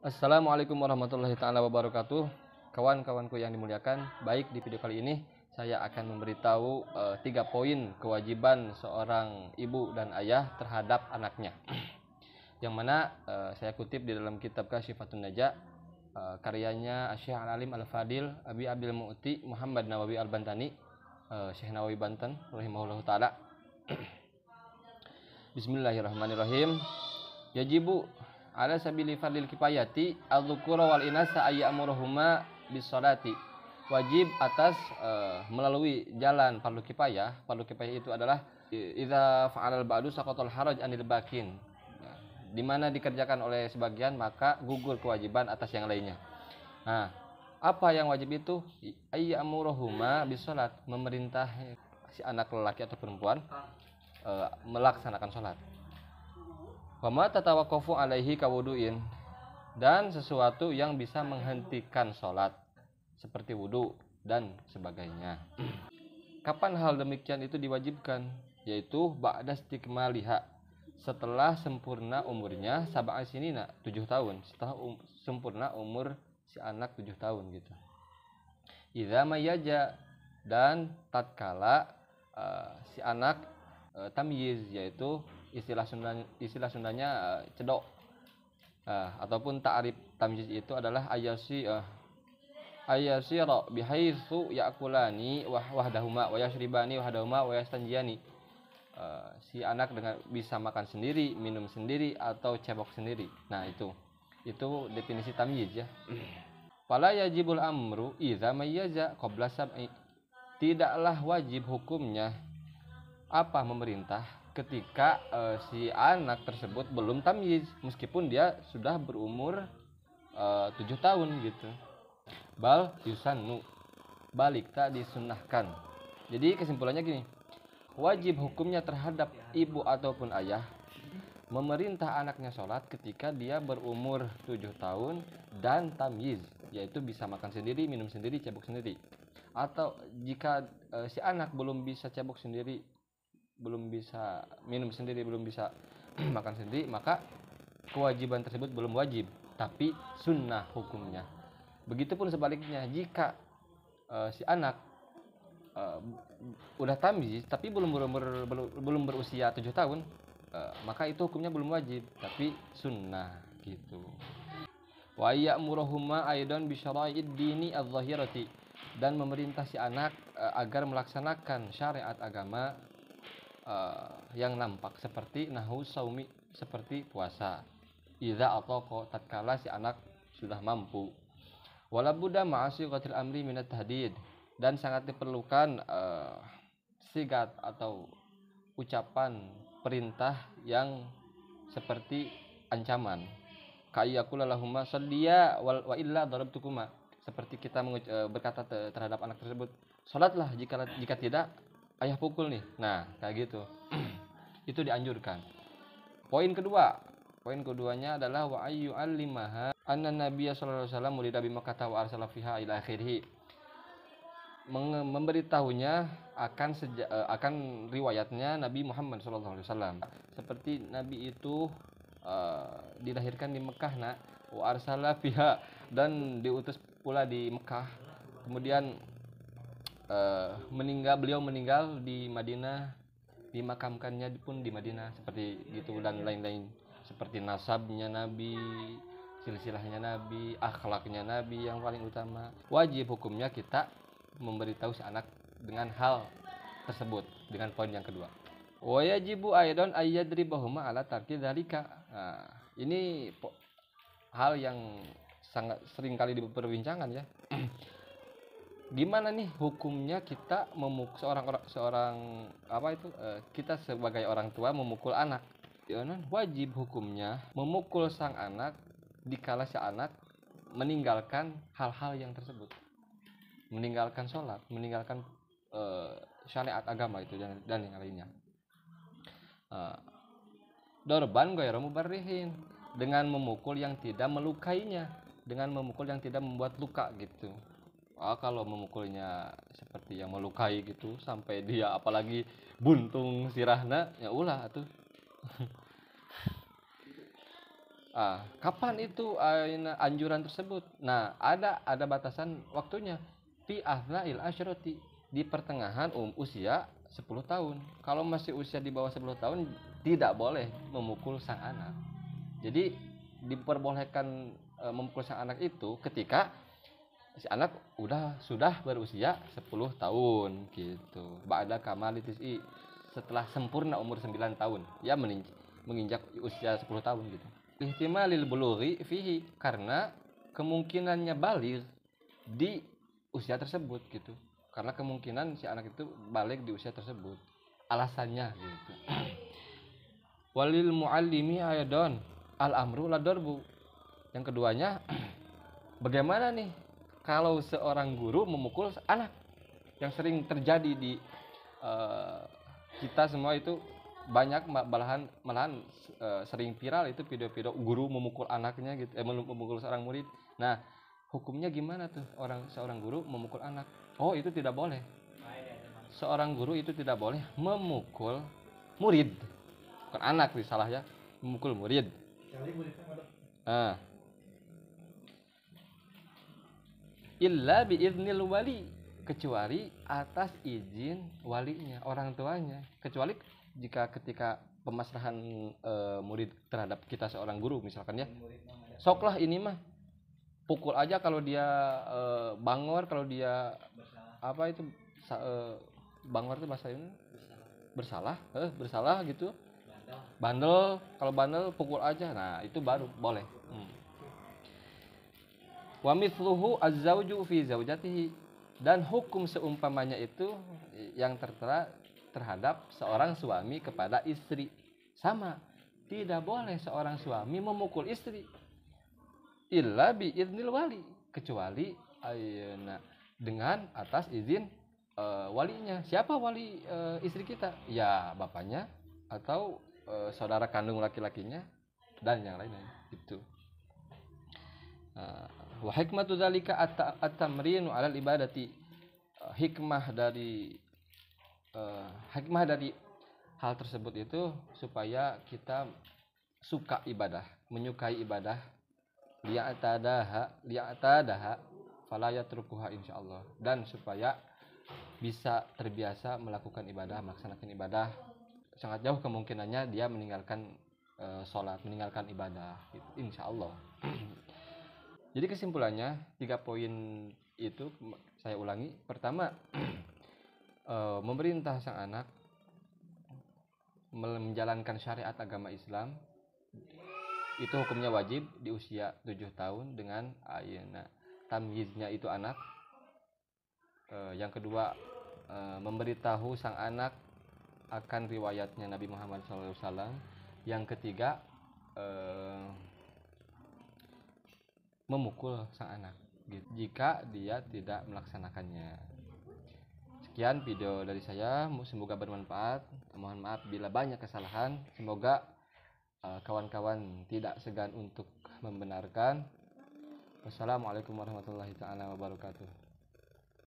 Assalamualaikum warahmatullahi taala wabarakatuh. Kawan-kawanku yang dimuliakan, baik di video kali ini saya akan memberitahu 3 poin kewajiban seorang ibu dan ayah terhadap anaknya. Yang mana saya kutip di dalam kitab Kasyifatun Najah, karyanya Syekh Al-Alim Al-Fadil Abi Abdul Mu'ti Muhammad Nawawi Al-Bantani, Syekh Nawawi Banten rahimahullahu taala. Bismillahirrahmanirrahim. Yajibu ala sabili fardil kifayati adzukura wal inasa ayyamurhuma bisolati. Wajib atas melalui jalan fardu kifayah. Fardu kifayah itu adalah idza fa'alal ba'du saqatal haraj anil bakin. Di mana dikerjakan oleh sebagian maka gugur kewajiban atas yang lainnya. Nah, apa yang wajib itu? Ayyamurhuma bisolat, memerintah si anak lelaki atau perempuan melaksanakan sholat. Wama tatawaqafu alaihi kawuduin, dan sesuatu yang bisa menghentikan sholat seperti wudhu dan sebagainya. Kapan hal demikian itu diwajibkan? Yaitu ba'da istikmaliha, setelah sempurna umurnya sab'a sinina, 7 tahun, setelah sempurna umur si anak 7 tahun gitu. Idza mayyaja, dan tatkala si anak tamyiz, yaitu istilah Sundanya cedok, ataupun ta'rif tamyiz itu adalah ayasira bihaitsu ya'kulani wahdahuma wa yashribani wahdahuma wa yastanjiyani. Si anak dengan bisa makan sendiri, minum sendiri, atau cebok sendiri. Nah, itu definisi tamyiz ya. Fala yajibul amru idza mayyaza qabla sab'i. Tidaklah wajib hukumnya memerintah ketika si anak tersebut belum tamyiz, meskipun dia sudah berumur 7 tahun gitu. Bal yusannu, balik tak disunnahkan. Jadi kesimpulannya gini, wajib hukumnya terhadap ibu ataupun ayah memerintah anaknya sholat ketika dia berumur 7 tahun dan tamyiz, yaitu bisa makan sendiri, minum sendiri, cebok sendiri. Atau jika si anak belum bisa cebok sendiri, belum bisa minum sendiri, belum bisa makan sendiri, maka kewajiban tersebut belum wajib, tapi sunnah hukumnya. Begitupun sebaliknya, jika si anak udah tamyiz tapi belum berusia 7 tahun, maka itu hukumnya belum wajib, tapi sunnah gitu. Wa ya'muruhuma aidan bi syara'id dini adh-dhahirati, dan memerintah si anak agar melaksanakan syariat agama yang nampak, seperti nahu saumi, seperti puasa. Idza ataqa, tatkala si anak sudah mampu. Wala budda ma'asiqatil amri minat tahdid, dan sangat diperlukan sigat atau ucapan perintah yang seperti ancaman. Kayyakula lahumma salliya wa illa darabtukuma, seperti kita berkata terhadap anak tersebut, salatlah, jika tidak ayah pukul nih. Nah, kayak gitu. Itu dianjurkan. Poin keduanya adalah wa ayyu allimaha anna nabiyya sallallahu alaihi wasallam mulida bi Makkah wa arsala fiha ila akhirih. Memberitahunya akan riwayatnya Nabi Muhammad sallallahu alaihi wasallam, seperti Nabi itu dilahirkan di Mekah, wa arsala fiha, dan diutus pula di Mekah. Kemudian beliau meninggal di Madinah, dimakamkannya pun di Madinah, seperti gitu, dan lain-lain, seperti nasabnya Nabi, silsilahnya Nabi, akhlaknya Nabi yang paling utama. Wajib hukumnya kita memberitahu si anak dengan hal tersebut, dengan poin yang kedua. Wa yajibu aidan ayyadribahuma ala tarki dzalika. Nah, ini hal yang sangat sering kali diperbincangan ya. Gimana nih hukumnya kita memukul kita sebagai orang tua memukul anak? Wajib hukumnya memukul sang anak dikala si anak meninggalkan hal-hal yang tersebut, meninggalkan sholat, meninggalkan syariat agama itu dan yang lainnya. Dorban ghairu mubarrihin, dengan memukul yang tidak melukainya, dengan memukul yang tidak membuat luka gitu. Kalau memukulnya seperti yang melukai gitu sampai dia apalagi buntung sirahna, ya ulah atuh. Kapan itu anjuran tersebut? Nah, ada batasan waktunya. Fi athna'il asyrati, di pertengahan usia 10 tahun. Kalau masih usia di bawah 10 tahun tidak boleh memukul sang anak. Jadi diperbolehkan memukul sang anak itu ketika si anak sudah berusia 10 tahun gitu. Ba'da kamali tis'i, setelah sempurna umur 9 tahun. Ya menginjak usia 10 tahun gitu. Ihtimalil bulughi fihi, karena kemungkinannya balik di usia tersebut gitu. Karena kemungkinan si anak itu balik di usia tersebut. Alasannya gitu. Walil muallimi ayadon al amru la darbu. Yang keduanya, bagaimana nih kalau seorang guru memukul anak? Yang sering terjadi di kita semua itu banyak, malahan sering viral itu video-video guru memukul anaknya gitu, memukul seorang murid. Nah, hukumnya gimana tuh seorang guru memukul anak? Oh, itu tidak boleh. Seorang guru itu tidak boleh memukul murid, bukan anak sih salah ya, memukul murid. Illa biiznil wali, kecuali atas izin walinya, orang tuanya. Kecuali jika ketika pemasrahan murid terhadap kita seorang guru misalkan ya, soklah ini mah pukul aja kalau dia bangor, kalau dia apa itu bangor itu bahasa ini bersalah gitu, bandel, kalau bandel pukul aja, nah itu baru boleh. Wa mithluhu az-zawju fi zaujatihi, dan hukum seumpamanya itu yang tertera terhadap seorang suami kepada istri. Sama, tidak boleh seorang suami memukul istri illa bi idznil wali, kecuali dengan atas izin walinya. Siapa wali istri kita? Ya bapaknya atau saudara kandung laki-lakinya dan yang lainnya itu. Wa hikmatu dzalika at-tamrinu 'alal ibadati, hikmah dari hal tersebut itu supaya kita suka ibadah, menyukai ibadah, liya'tadaha fala yatrukuha insyaallah, dan supaya bisa terbiasa melakukan ibadah, melaksanakan ibadah. Sangat jauh kemungkinannya dia meninggalkan sholat, meninggalkan ibadah gitu, insyaallah. Jadi kesimpulannya 3 poin itu saya ulangi. Pertama, memerintah sang anak menjalankan syariat agama Islam itu hukumnya wajib di usia 7 tahun dengan tamyiznya itu anak. Yang kedua, memberitahu sang anak akan riwayatnya Nabi Muhammad SAW. Yang ketiga, memukul sang anak jika dia tidak melaksanakannya. Sekian video dari saya, semoga bermanfaat. Mohon maaf bila banyak kesalahan, semoga kawan-kawan tidak segan untuk membenarkan. Wassalamualaikum warahmatullahi wabarakatuh.